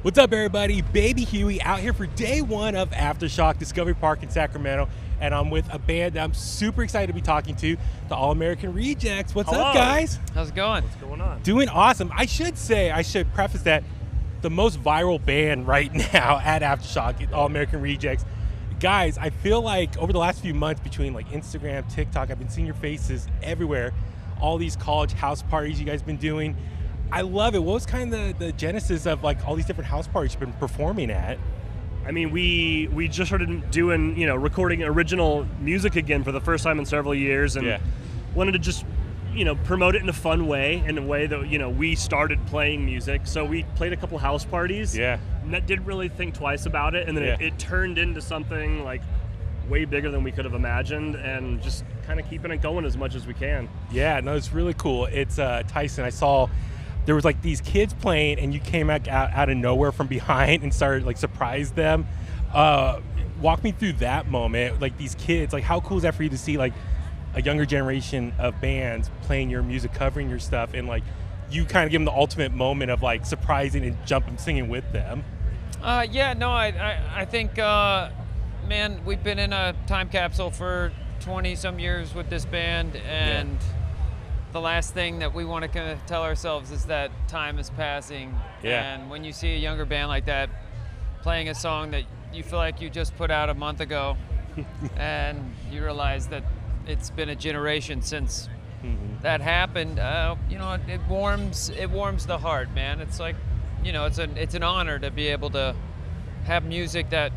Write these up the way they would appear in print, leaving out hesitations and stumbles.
What's up, everybody? Baby Huey out here for day one of Aftershock Discovery Park in Sacramento, and I'm with a band that I'm super excited to be talking to, the All-American Rejects. What's Hello. up, guys? How's it going? What's going on? Doing awesome. I should preface that the most viral band right now at Aftershock, All-American Rejects. Guys, I feel like over the last few months between like Instagram, TikTok, I've been seeing your faces everywhere. All these college house parties you guys been doing. I love it. What was kind of the genesis of like all these different house parties you've been performing at? I mean, we just started doing, recording original music again for the first time in several years, and wanted to just, promote it in a fun way, in a way that, we started playing music. So we played a couple house parties. Yeah. Didn't really think twice about it, and then it turned into something like way bigger than we could have imagined, and just kind of keeping it going as much as we can. Yeah, no, it's really cool. It's Tyson. I saw there was like these kids playing, and you came out of nowhere from behind and started like surprised them. Walk me through that moment. Like these kids, like how cool is that for you to see like a younger generation of bands playing your music, covering your stuff, and like you kind of give them the ultimate moment of like surprising and jumping, singing with them. I think, man, we've been in a time capsule for 20 some years with this band, and the last thing that we want to kind of tell ourselves is that time is passing. And when you see a younger band like that playing a song that you feel like you just put out a month ago, and you realize that it's been a generation since that happened, it warms the heart, man. It's like, it's an honor to be able to have music that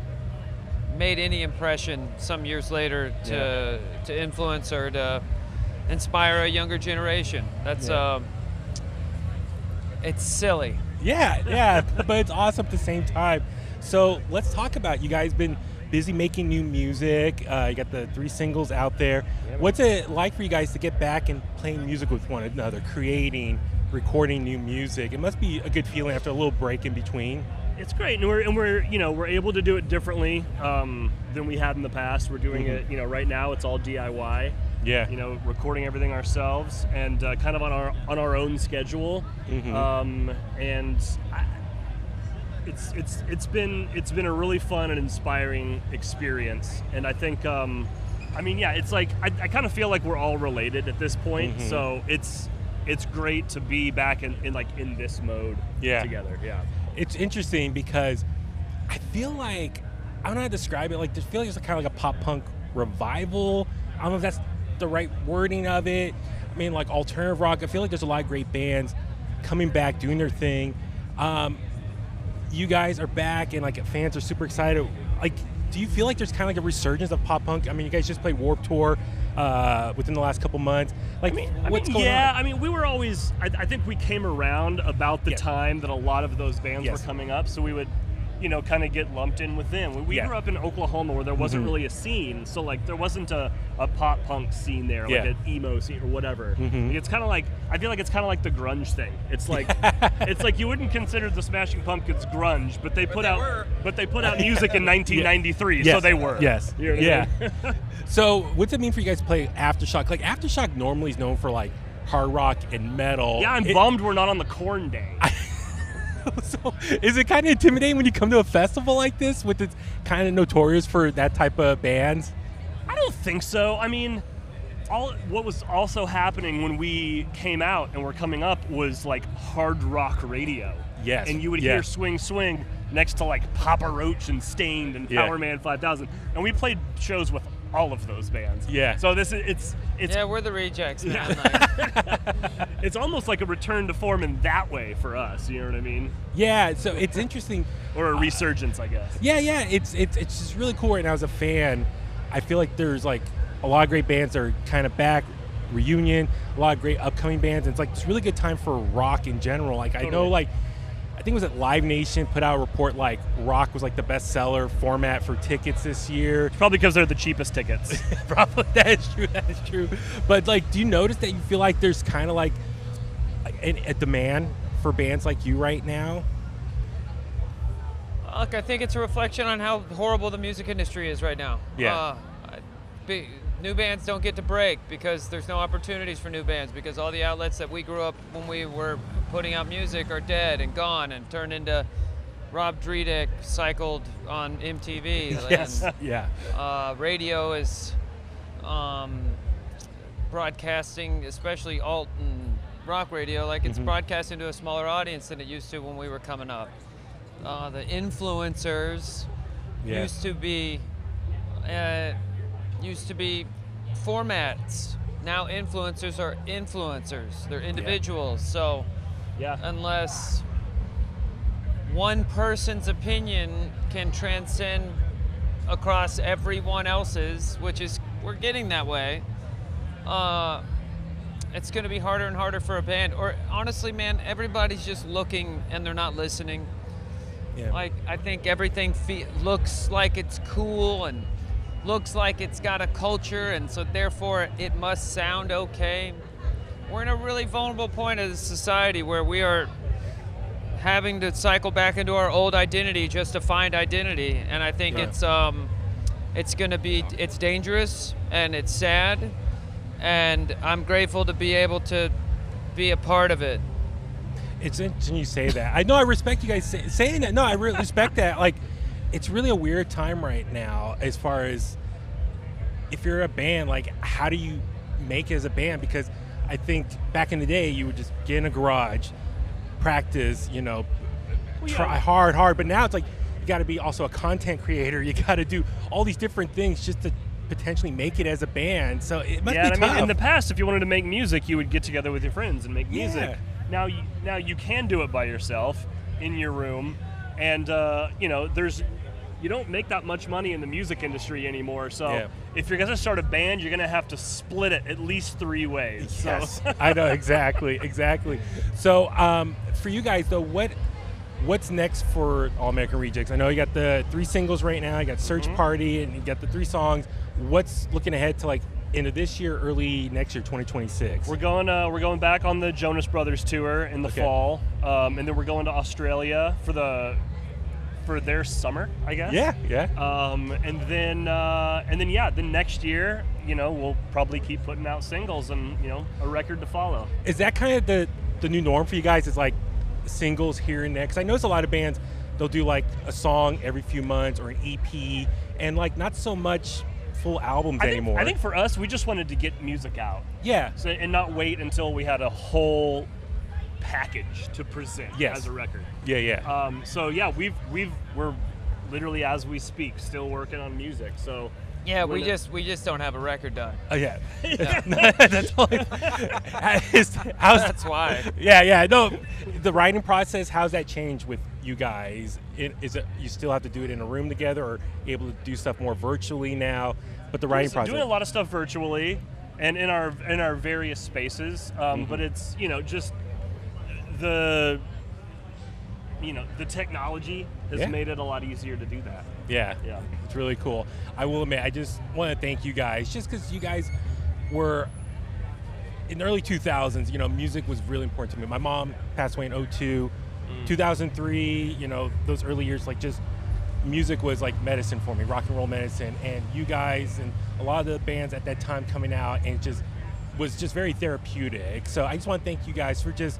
made any impression some years later to influence or to inspire a younger generation. That's it's silly. Yeah, but it's awesome at the same time. So let's talk about, you guys been busy making new music. You got the 3 singles out there. What's it like for you guys to get back and playing music with one another, creating, recording new music? It must be a good feeling after a little break in between. It's great, and we're able to do it differently than we had in the past. We're doing it, right now it's all DIY. Yeah. Recording everything ourselves and kind of on our own schedule. And it's been a really fun and inspiring experience. And I think it's like I kind of feel like we're all related at this point. So it's great to be back in this mode together. Yeah. It's interesting because I feel like, I don't know how to describe it, like I feel like it's kind of like a pop punk revival. I don't know if that's the right wording of it. I mean, like alternative rock. I feel like there's a lot of great bands coming back, doing their thing. You guys are back, and like fans are super excited. Like, do you feel like there's kind of like a resurgence of pop punk? I mean, you guys just played Warped Tour within the last couple months. Like, what's going on? Yeah, I mean, we were always. I think we came around about the time that a lot of those bands were coming up, so we would, kind of get lumped in with them. We grew up in Oklahoma where there wasn't really a scene, so like there wasn't a pop punk scene there, like an emo scene or whatever. It's kind of like, I feel like it's kind of like the grunge thing. It's like it's like you wouldn't consider the Smashing Pumpkins grunge, but they put out music in 1993, so they were. Yes. You know what I mean? So what's it mean for you guys to play Aftershock? Like Aftershock normally is known for like hard rock and metal. Yeah, I'm bummed we're not on the Corn Day. So is it kind of intimidating when you come to a festival like this, with it's kind of notorious for that type of bands? I don't think so. I mean, what was also happening when we came out and were coming up was like hard rock radio. Yes. And you would hear Swing Swing next to like Papa Roach and Stained and Power Man 5000. And we played shows with all of those bands. Yeah. So it's we're the Rejects, man. it's almost like a return to form in that way for us. You know what I mean? Yeah. So it's interesting. Or a resurgence, I guess. Yeah. It's just really cool right now as a fan. I feel like there's like a lot of great bands that are kind of back, reunion, a lot of great upcoming bands. And it's a really good time for rock in general. Like I know, like I think it was at Live Nation put out a report like rock was like the bestseller format for tickets this year. Probably because they're the cheapest tickets. Probably that is true. But like, do you notice that you feel like there's kind of like a demand for bands like you right now? Look, I think it's a reflection on how horrible the music industry is right now. Yeah. New bands don't get to break because there's no opportunities for new bands, because all the outlets that we grew up when we were putting out music are dead and gone and turned into Rob Dyrdek cycled on MTV. Yes. And, Yeah. Radio is broadcasting, especially alt and rock radio, like it's broadcasting to a smaller audience than it used to when we were coming up. The influencers used to be formats. Now influencers are influencers. They're individuals. So unless one person's opinion can transcend across everyone else's, which is, we're getting that way, it's going to be harder and harder for a band. Or honestly, man, everybody's just looking and they're not listening. Yeah. Like, I think everything looks like it's cool and looks like it's got a culture, and so therefore it must sound okay. We're in a really vulnerable point as a society where we are having to cycle back into our old identity just to find identity, and I think it's dangerous and it's sad, and I'm grateful to be able to be a part of it. It's interesting you say that. I know, I respect you guys saying that. No, I really respect that. Like, it's really a weird time right now as far as if you're a band, like, how do you make it as a band? Because I think back in the day, you would just get in a garage, practice, try hard. But now it's like, you got to be also a content creator. You got to do all these different things just to potentially make it as a band. So it must be tough. I mean, in the past, if you wanted to make music, you would get together with your friends and make music. Now you can do it by yourself in your room, and you don't make that much money in the music industry anymore. So if you're gonna start a band, you're gonna have to split it at least 3 ways. Yes, so. I know, exactly. So for you guys though, what's next for All American Rejects? I know you got the 3 singles right now. You got Search Party, and you got the 3 songs. What's looking ahead to like end of this year, early next year, 2026? We're going back on the Jonas Brothers tour in the fall, and then we're going to Australia for their summer, I guess. And then next year, we'll probably keep putting out singles and a record to follow. Is that kind of the new norm for you guys? Is like singles here and there? Because I notice a lot of bands, they'll do like a song every few months or an EP, and like not so much full albums anymore. I think for us, we just wanted to get music out. Yeah. So, and not wait until we had a whole package to present as a record. We're literally, as we speak, still working on music. So we just don't have a record done. Oh yeah. That's all. That's why. No, the writing process, how's that changed with you guys? Is it you still have to do it in a room together, or able to do stuff more virtually now? But the writing process, doing a lot of stuff virtually and in our various spaces. But it's just the technology has made it a lot easier to do that. Yeah, it's really cool. I will admit, I just want to thank you guys, just because you guys were in the early 2000s. Music was really important to me. My mom passed away in 2002, 2003. Those early years, like, just music was like medicine for me, rock and roll medicine. And you guys and a lot of the bands at that time coming out, and it just was just very therapeutic. So I just want to thank you guys for just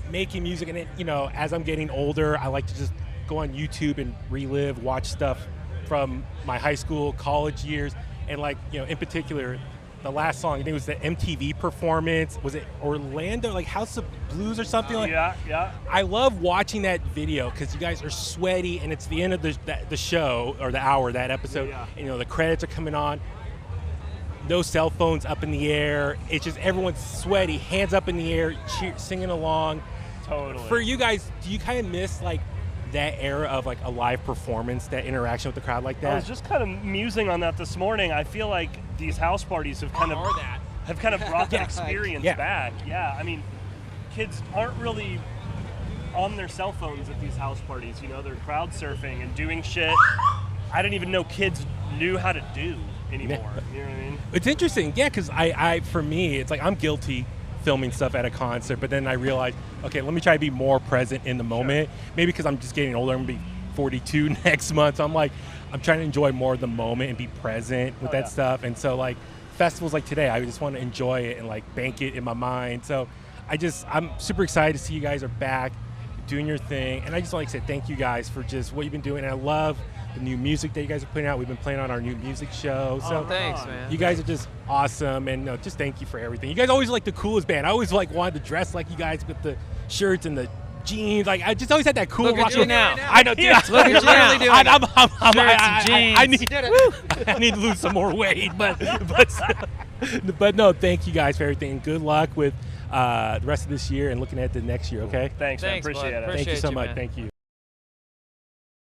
making music. And as I'm getting older, I like to just go on YouTube and relive, watch stuff from my high school, college years. And like, in particular, the last song, I think it was the MTV performance. Was it Orlando, like House of Blues or something? Yeah. I love watching that video because you guys are sweaty, and it's the end of the show, or the hour, that episode. And the credits are coming on. No cell phones up in the air. It's just everyone's sweaty, hands up in the air, singing along. Totally. For you guys, do you kind of miss like that era of like a live performance, that interaction with the crowd like that? I was just kind of musing on that this morning. I feel like these house parties have kind of brought that experience back. Yeah, I mean, kids aren't really on their cell phones at these house parties. They're crowd surfing and doing shit I didn't even know kids knew how to do anymore. You know what I mean? It's interesting, because I for me, it's like I'm guilty filming stuff at a concert, but then I realized, okay, let me try to be more present in the moment. Sure. Maybe because I'm just getting older. I'm going to be 42 next month. So I'm trying to enjoy more of the moment and be present with that stuff. And so like festivals like today, I just want to enjoy it and like bank it in my mind. So I'm super excited to see you guys are back doing your thing. And I just like to say thank you guys for just what you've been doing. And I love the new music that you guys are putting out. We've been playing on our new music show. So thanks, man. You guys are just awesome. And just thank you for everything. You guys always like the coolest band. I always like wanted to dress like you guys with the shirts and the jeans. Like I just always had that cool Look at you now. I know, dude. Look at you really doing I need to lose some more weight, but no, thank you guys for everything. Good luck with the rest of this year and looking at the next year. Okay. Thanks, man. Appreciate it. Thank you so much. Man. Thank you.